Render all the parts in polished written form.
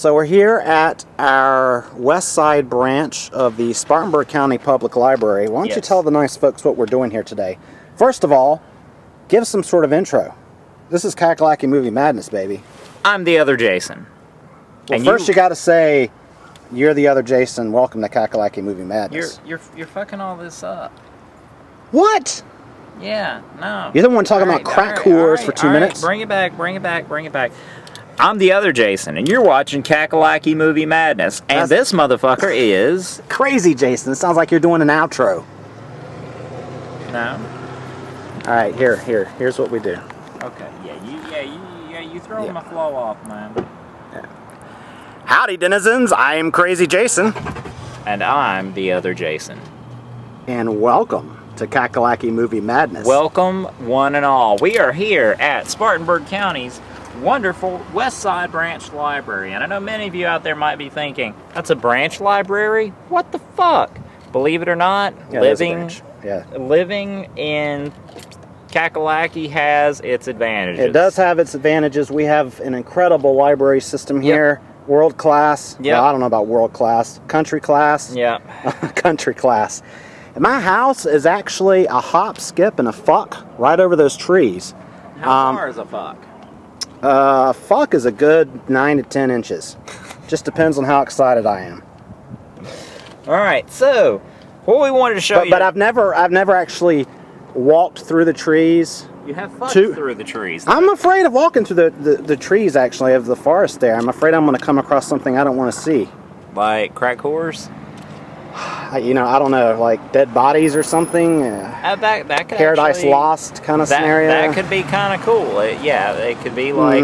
So we're here at our west side branch of the Spartanburg County Public Library. Why don't you tell the nice folks what we're doing here today? First of all, give us some sort of intro. This is Kakalaki Movie Madness, baby. I'm the other Jason. Well, and first you got to say, you're the other Jason. Welcome to Kakalaki Movie Madness. You're fucking all this up. What? Yeah, no. You're the one talking about crack whores for 2 minutes. Bring it back. I'm the other Jason, and you're watching Kakalaki Movie Madness, and this motherfucker is... Crazy Jason. It sounds like you're doing an outro. No. All right, here's what we do. Okay, you throw my flow off, man. Yeah. Howdy, denizens. I am Crazy Jason. And I'm the other Jason. And welcome to Kakalaki Movie Madness. Welcome, one and all. We are here at Spartanburg County's wonderful West Side Branch Library. And I know many of you out there might be thinking, that's a branch library? What the fuck? Believe it or not, living in Kakalaki has its advantages. It does have its advantages. We have an incredible library system here. Yep. World class. Yeah. Well, I don't know about world class. Country class. Yeah. Country class. And my house is actually a hop, skip, and a fuck right over those trees. How far is a fuck? Fuck is a good 9 to 10 inches. Just depends on how excited I am. All right. So, what we wanted to show you. But I've never actually walked through the trees. You have fucked through the trees. I'm afraid of walking through the trees, actually, of the forest there. I'm afraid I'm going to come across something I don't want to see. Like crack whores? I don't know, like dead bodies or something. That could Paradise actually, Lost kind of scenario. That could be kind of cool. It could be like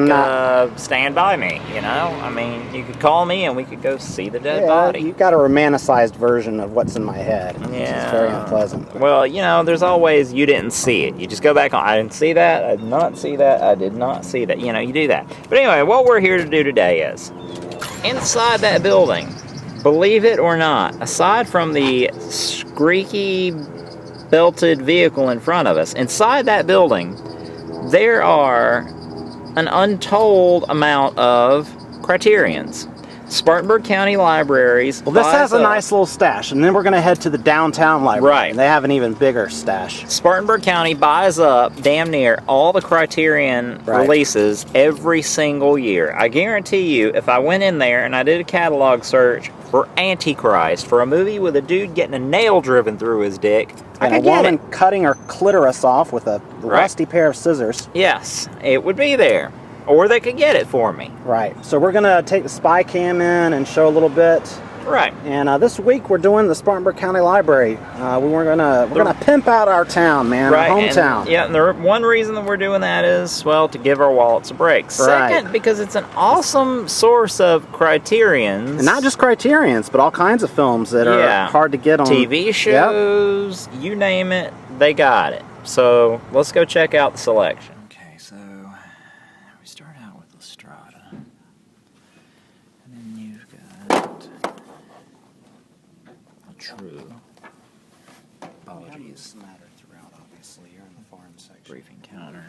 Stand By Me, I mean, you could call me and we could go see the dead body. You've got a romanticized version of what's in my head. Yeah. It's very unpleasant. Well, there's always you didn't see it. You just go back on, I didn't see that, I did not see that, I did not see that. You do that. But anyway, what we're here to do today is, inside that building, believe it or not, aside from the squeaky belted vehicle in front of us, inside that building, there are an untold amount of Criterions. Spartanburg County Libraries. Well, this has a nice little stash, and then we're going to head to the downtown library. Right. And they have an even bigger stash. Spartanburg County buys up damn near all the Criterion releases every single year. I guarantee you, if I went in there and I did a catalog search for Antichrist, for a movie with a dude getting a nail driven through his dick, and a woman cutting her clitoris off with a rusty pair of scissors. Yes, it would be there. Or they could get it for me. Right. So we're going to take the spy cam in and show a little bit. Right. And this week we're doing the Spartanburg County Library. we're gonna pimp out our town, man, our hometown. And the one reason that we're doing that is, well, to give our wallets a break. Second, because it's an awesome source of Criterions. And not just Criterions, but all kinds of films that are hard to get on. TV shows, you name it, they got it. So let's go check out the selection. Okay, so we start out with Estrada. And then you've got True. Apologies. Matter throughout, obviously. You're in the foreign section. Brief Encounter.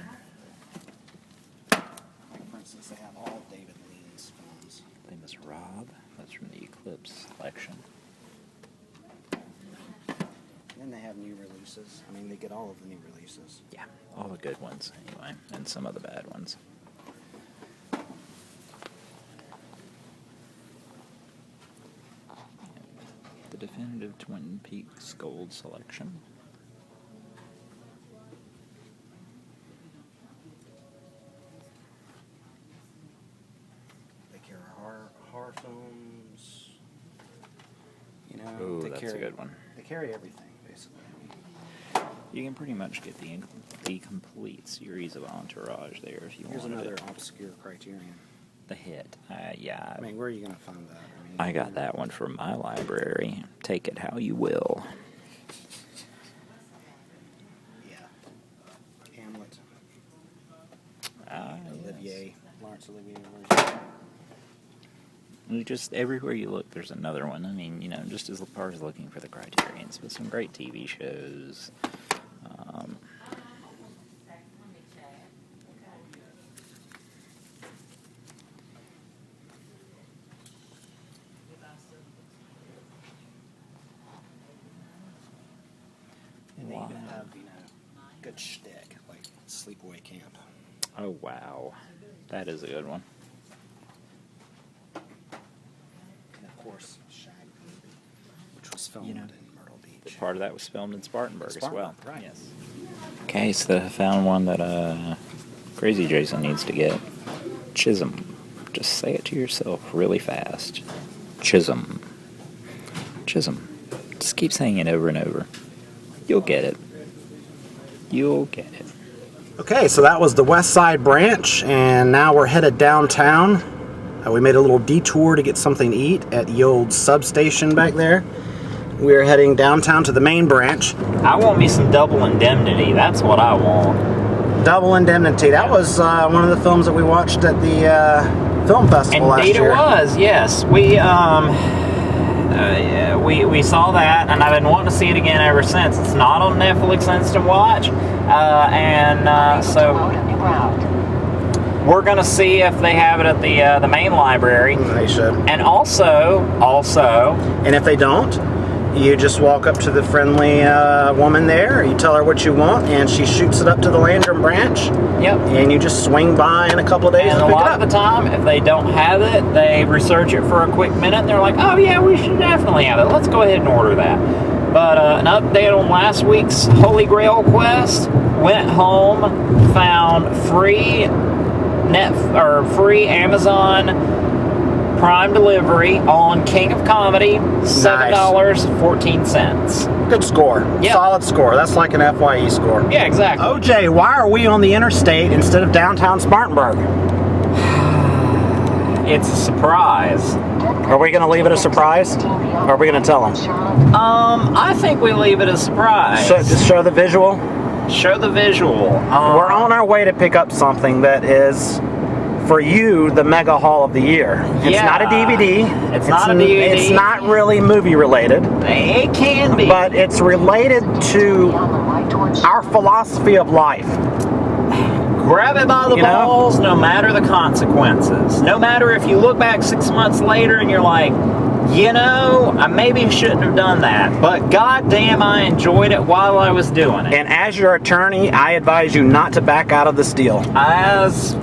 Like, for instance, they have all David Lean's films. Famous Rob. That's from the Eclipse selection. And they have new releases. I mean, they get all of the new releases. Yeah, all the good ones, anyway, and some of the bad ones. The definitive Twin Peaks Gold selection. They carry horror films. Ooh, that's a good one. They carry everything, basically. You can pretty much get the complete series of Entourage there if you want. Here's another obscure Criterion. The Hit. Yeah. I mean, where are you going to find that? I got that one from my library. Take it how you will. Yeah. Hamlet. Olivier. Laurence Olivier version. You just, everywhere you look, there's another one. I mean, just as far as looking for the Criterions, but some great TV shows. good shtick, like Sleepaway Camp. Oh, wow. That is a good one. And of course, Shag Movie, which was filmed in Myrtle Beach. Part of that was filmed in Spartanburg as well. Right. Yes. Okay, so I found one that Crazy Jason needs to get. Chisholm. Just say it to yourself really fast. Chisholm. Chisholm. Just keep saying it over and over. You'll get it. You'll get it. Okay, so that was the West Side branch, and now we're headed downtown. We made a little detour to get something to eat at the old substation back there. We're heading downtown to the main branch. I want me some Double Indemnity. That's what I want. Double Indemnity. That was one of the films that we watched at the film festival last year. Indeed it was, yes. We saw that, and I've been wanting to see it again ever since. It's not on Netflix Instant Watch, so we're gonna see if they have it at the main library. They should. And also, and if they don't, you just walk up to the friendly woman there. You tell her what you want, and she shoots it up to the Landrum branch. Yep. And you just swing by in a couple of days and a pick it lot up. of the time, if they don't have it, they research it for a quick minute, and they're like, "Oh yeah, we should definitely have it. Let's go ahead and order that." But an update on last week's Holy Grail quest: went home, found free Amazon Prime delivery on King of Comedy, $7.14. Good score. Yep. Solid score. That's like an FYE score. Yeah, exactly. OJ, why are we on the interstate instead of downtown Spartanburg? It's a surprise. Are we going to leave it a surprise? Or are we going to tell them? I think we leave it a surprise. Just show the visual? Show the visual. We're on our way to pick up something that is, for you, the mega haul of the year. It's not a DVD. It's not a DVD. It's not really movie related. It can be. But it's related to our philosophy of life. Grab it by the balls, no matter the consequences. No matter if you look back 6 months later and you're like, I maybe shouldn't have done that, but goddamn, I enjoyed it while I was doing it. And as your attorney, I advise you not to back out of this deal. As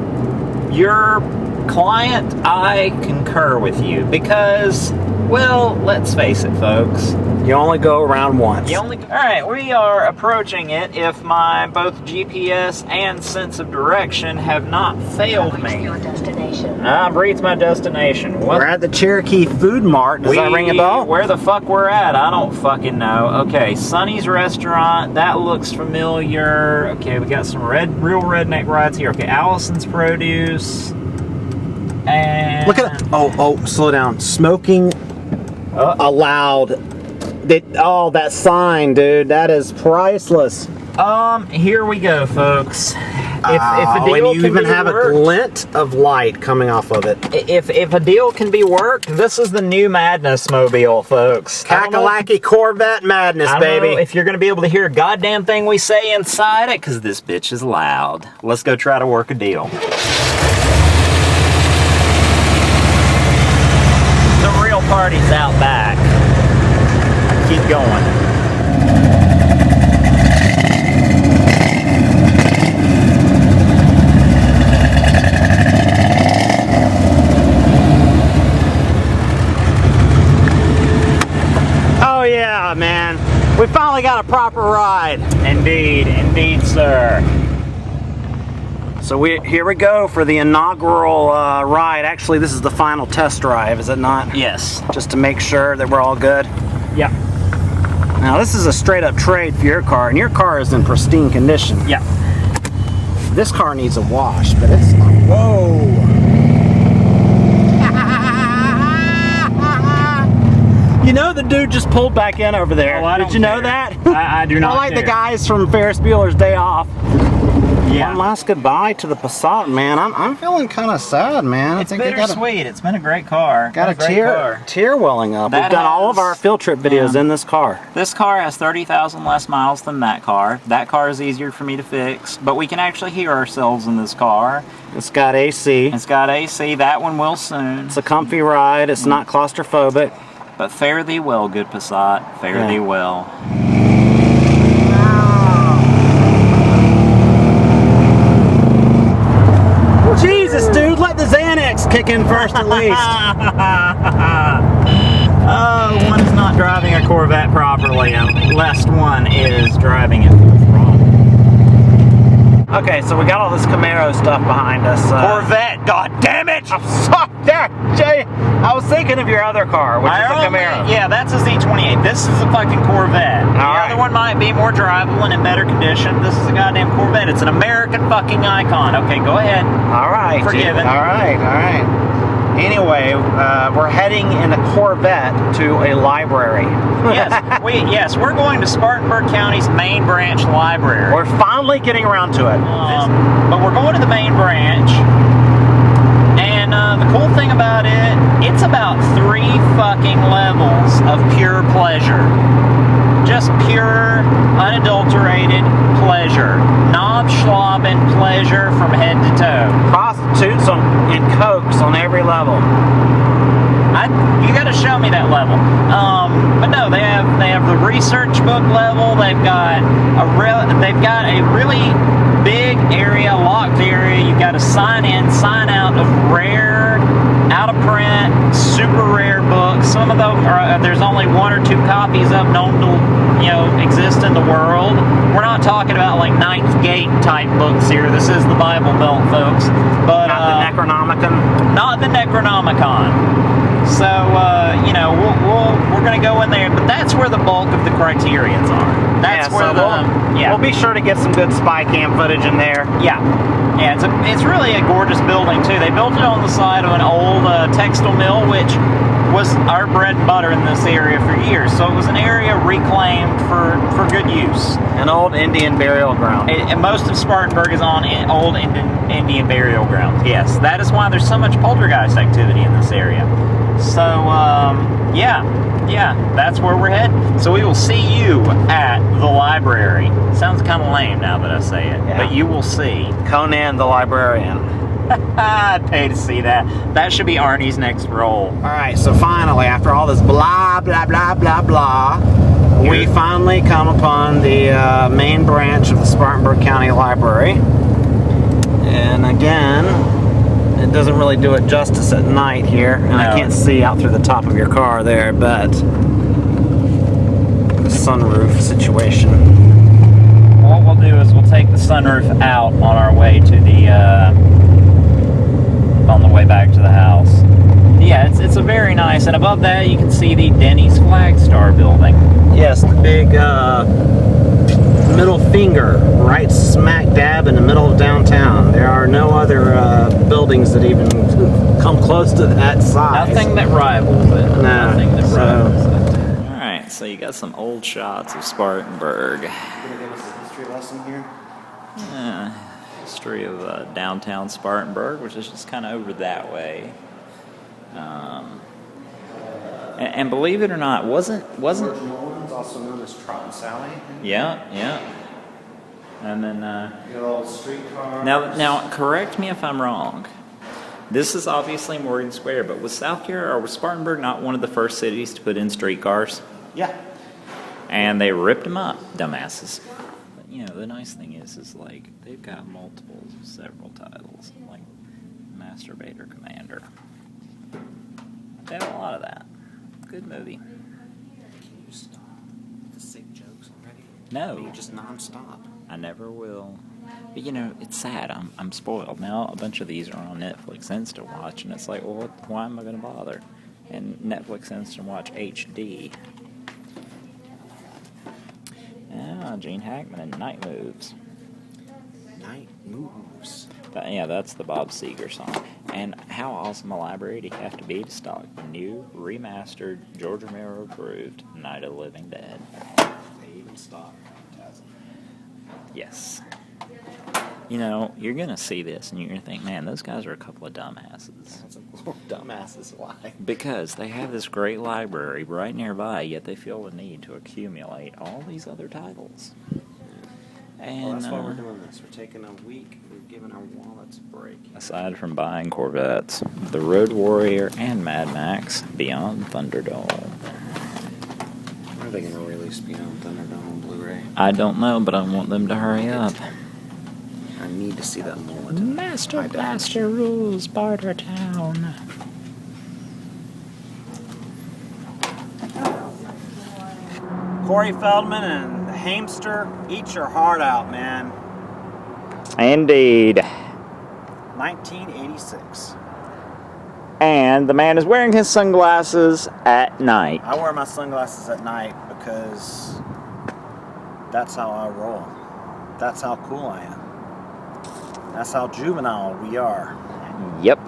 your client, I concur with you because, well, let's face it, folks. You only go around once. Alright, we are approaching it if my both GPS and sense of direction have not failed me. I've reached my destination. We're at the Cherokee Food Mart. Does that ring a bell? Where the fuck we're at? I don't fucking know. Okay, Sonny's Restaurant. That looks familiar. Okay, we got some real redneck rides here. Okay, Allison's Produce. And look at it. Oh, slow down. Smoking allowed. That sign, dude. That is priceless. Here we go, folks. If a deal and you can even be have worked, a glint of light coming off of it. If a deal can be worked, this is the new Madness Mobile, folks. Kakalaki Corvette Madness, I baby. don't know if you're going to be able to hear a goddamn thing we say inside it, because this bitch is loud. Let's go try to work a deal. The real party's out back. Keep going. Oh yeah, man. We finally got a proper ride. Indeed, sir. So here we go for the inaugural ride. Actually, this is the final test drive, is it not? Yes. Just to make sure that we're all good. Yeah. Now this is a straight up trade for your car, and your car is in pristine condition. Yeah. This car needs a wash, but it's like, whoa. You know the dude just pulled back in over there. Oh, Did you know that? I do not I like care. the guys from Ferris Bueller's Day Off. Yeah. One last goodbye to the Passat, man. I'm feeling kind of sad, man. It's bittersweet. It's been a great car. Got a tear welling up. That We've done all of our field trip videos in this car. This car has 30,000 less miles than that car. That car is easier for me to fix, but we can actually hear ourselves in this car. It's got AC. It's got AC. That one will soon. It's a comfy ride. It's not claustrophobic. But fare thee well, good Passat. Fare thee well. Jesus, dude, let the Xanax kick in first at least. Oh, one's not driving a Corvette properly, unless one is driving it full throttle. Okay, so we got all this Camaro stuff behind us. Corvette, god damn it! I'm sorry, Jay. I was thinking of your other car, which is a Camaro. Yeah, that's a Z28. This is a fucking Corvette. The other one might be more drivable and in better condition. This is a goddamn Corvette. It's an American fucking icon. Okay, go ahead. All right. Forgiven. All right. Anyway, we're heading in a Corvette to a library. Yes, we're going to Spartanburg County's main branch library. We're finally getting around to it. But we're going to the main branch. And the cool thing about it, it's about 3 fucking levels of pure pleasure. Just pure, unadulterated pleasure. Knob-schlobbing pleasure from head to toe. Prostitutes and cokes on every level. You got to show me that level. But no, they have the research book level. They've got a really big area, locked area. You've got to sign in, sign out of rare, out of print, super rare books. Some of them there's only 1 or 2 copies of known to exist in the world. We're not talking about like Ninth Gate type books here. This is the Bible Belt, folks. But not the Necronomicon. Not the Necronomicon. So we're gonna go in there, but that's where the bulk of the Criterions are. That's where we'll be sure to get some good spy cam footage in there. Yeah, it's really a gorgeous building too. They built it on the side of an old textile mill, which was our bread and butter in this area for years. So it was an area reclaimed for good use. An old Indian burial ground. And most of Spartanburg is on old Indian burial grounds. Yes, that is why there's so much poltergeist activity in this area. So, yeah, that's where we're headed. So we will see you at the library. Sounds kind of lame now that I say it, but you will see. Conan the Librarian. I'd pay to see that. That should be Arnie's next role. All right, so finally, after all this blah, blah, blah, blah, blah, we finally come upon the main branch of the Spartanburg County Library. And again, it doesn't really do it justice at night here, and I can't see out through the top of your car there, but the sunroof situation. What we'll do is we'll take the sunroof out on our way to on the way back to the house. Yeah, it's a very nice, and above that you can see the Denny's Flag Star building. Yes, the big middle finger right smack dab in the middle of downtown. There are no other buildings that even come close to that size. Nothing that rivals it. No. Nothing that rivals it. Alright, so you got some old shots of Spartanburg. You gonna give us a history lesson here? Yeah, history of downtown Spartanburg, which is just kind of over that way. And believe it or not, wasn't George Nolan's also known as Trot and Sally? Yeah. And then the old streetcar. now correct me if I'm wrong. This is obviously Morgan Square, but was South Carolina or was Spartanburg not one of the first cities to put in streetcars? Yeah. And they ripped them up, dumbasses. But the nice thing is like they've got multiples of several titles, like Masturbator Commander. They have a lot of that. Good movie. Can you stop the sick jokes already? No. You're just non-stop. I never will. But it's sad. I'm spoiled. Now a bunch of these are on Netflix Instant Watch, and it's like, well, why am I going to bother? And Netflix Instant Watch HD. Gene Hackman and Night Moves. Night Moves. That's the Bob Seger song. And how awesome a library do you have to be to stock the new, remastered, George Romero approved Night of the Living Dead? They even stock Phantasm. Yes. You're going to see this and you're going to think, man, those guys are a couple of dumbasses. Dumbasses, why? Because they have this great library right nearby, yet they feel the need to accumulate all these other titles. And that's why we're doing this. We're taking a week. We've given our wallets a break. Aside from buying Corvettes, the Road Warrior and Mad Max Beyond Thunderdome. When are they going to release Beyond Thunderdome on Blu-ray? I don't know, but I want them to hurry up. I need to see that mullet. Master Blaster rules Bartertown. Corey Feldman and the Hamster, eat your heart out, man. Indeed. 1986. And the man is wearing his sunglasses at night. I wear my sunglasses at night because that's how I roll. That's how cool I am. That's how juvenile we are. Yep.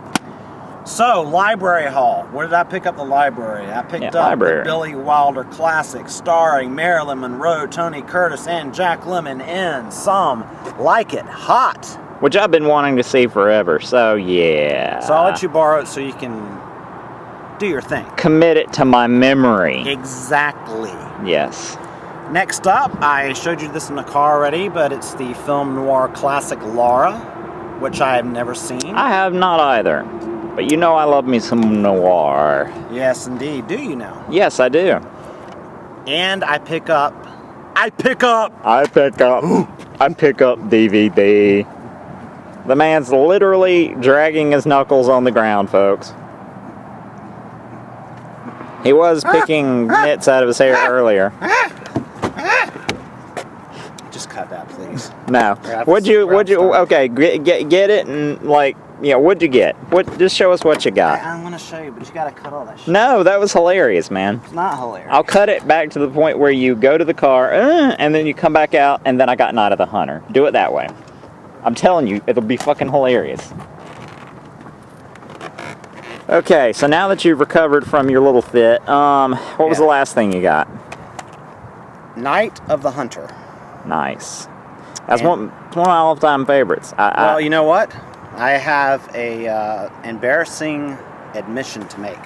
So, Library Hall. Where did I pick up the library? I picked up the Billy Wilder classic starring Marilyn Monroe, Tony Curtis, and Jack Lemmon in Some Like It Hot. Which I've been wanting to see forever, so yeah. So I'll let you borrow it so you can do your thing. Commit it to my memory. Exactly. Yes. Next up, I showed you this in the car already, but it's the film noir classic Laura, which I have never seen. I have not either. But you know I love me some noir. Yes, indeed. Do you now? Yes, I do. And I pick up DVD. The man's literally dragging his knuckles on the ground, folks. He was picking nits out of his hair earlier. Just cut that, please. No. Would you, okay, get it and, like, yeah, what'd you get? Just show us what you got. I'm going to show you, but you got to cut all that shit. No, that was hilarious, man. It's not hilarious. I'll cut it back to the point where you go to the car, and then you come back out, and then I got Night of the Hunter. Do it that way. I'm telling you, it'll be fucking hilarious. Okay, so now that you've recovered from your little fit, what was the last thing you got? Night of the Hunter. Nice. That's one of my all-time favorites. Well, you know what? I have a embarrassing admission to make.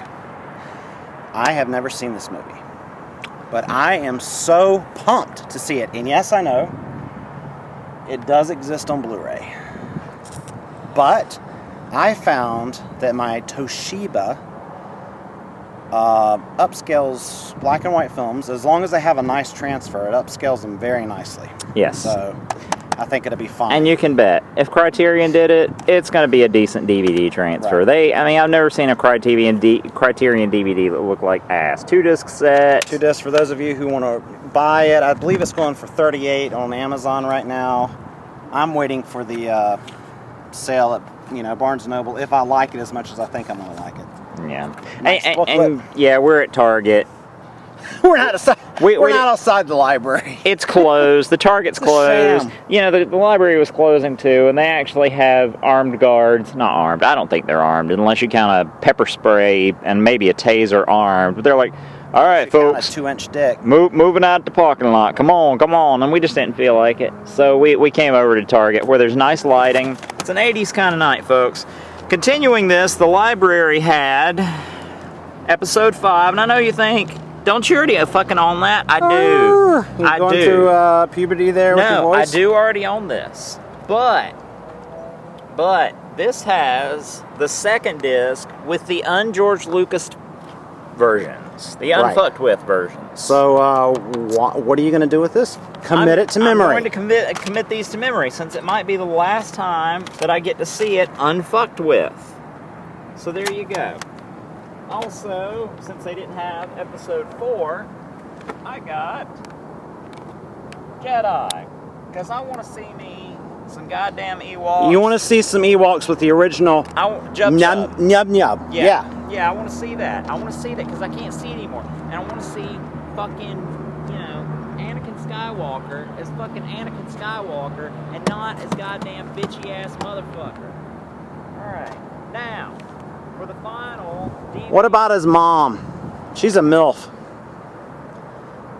I have never seen this movie, but I am so pumped to see it. And yes, I know it does exist on Blu-ray, but I found that my Toshiba upscales black and white films. As long as they have a nice transfer, it upscales them very nicely. Yes. So I think it'll be fine. And you can bet, if Criterion did it, it's going to be a decent DVD transfer. Right. I've never seen a Criterion DVD that looked like ass. 2-disc set. 2 discs for those of you who want to buy it. I believe it's going for $38 on Amazon right now. I'm waiting for the sale at Barnes & Noble if I like it as much as I think I'm going to like it. Yeah. Nice. And yeah, we're at Target. We're not outside. We're not outside the library. It's closed. The Target's closed. The library was closing too, and they actually have armed guards. Not armed. I don't think they're armed unless you count a pepper spray and maybe a taser armed. But they're like, all right, folks. A 2-inch dick. Moving out the parking lot. Come on. And we just didn't feel like it. So we came over to Target where there's nice lighting. It's an 80s kind of night, folks. Continuing this, the library had episode 5, and I know you think, don't you already fucking own that? I do. I do. Going through puberty there with your voice? I do already own this. But this has the second disc with the un-George Lucas versions. The unfucked with versions. So, what are you going to do with this? Commit it to memory. I'm going to commit these to memory, since it might be the last time that I get to see it unfucked with. So there you go. Also, since they didn't have episode 4, I got Jedi. Because I want to see me some goddamn Ewoks. You want to see some Ewoks with the original Jub. Nub. Yeah, I want to see that. I want to see that because I can't see it anymore. And I want to see fucking, Anakin Skywalker as fucking Anakin Skywalker and not as goddamn bitchy ass motherfucker. Alright, now, for the final DVD. What about his mom? She's a MILF.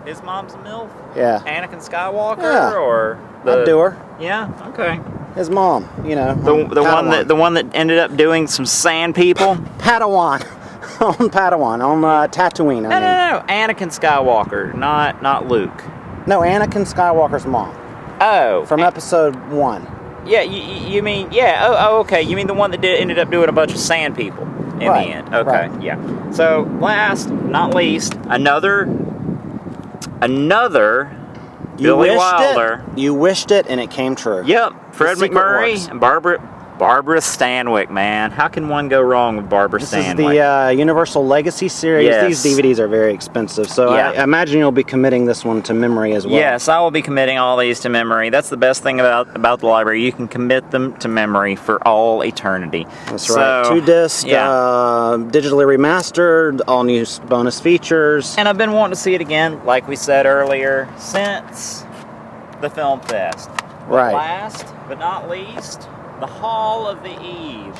His mom's a MILF? Yeah. Anakin Skywalker or I'd do her. Yeah, okay. His mom, the one that ended up doing some sand people. Padawan, on Tatooine. No. Anakin Skywalker, not Luke. No, Anakin Skywalker's mom. Oh, from episode 1. Yeah, you mean okay. You mean the one that ended up doing a bunch of sand people in the end? Okay, yeah. So last, not least, another Billy Wilder. You wished it, and it came true. Yep, Fred Secret McMurray Works. and Barbara Stanwyck, man. How can one go wrong with Barbara This Stanwyck? is the Universal Legacy series. Yes. These DVDs are very expensive, so Yeah. I imagine you'll be committing this one to memory as well. Yes, I will be committing all these to memory. That's the best thing about the library. You can commit them to memory for all eternity. That's right. 2-disc, digitally remastered, all new bonus features. And I've been wanting to see it again, like we said earlier, since the film fest. Right. Last but not least, the Hall of the Eve.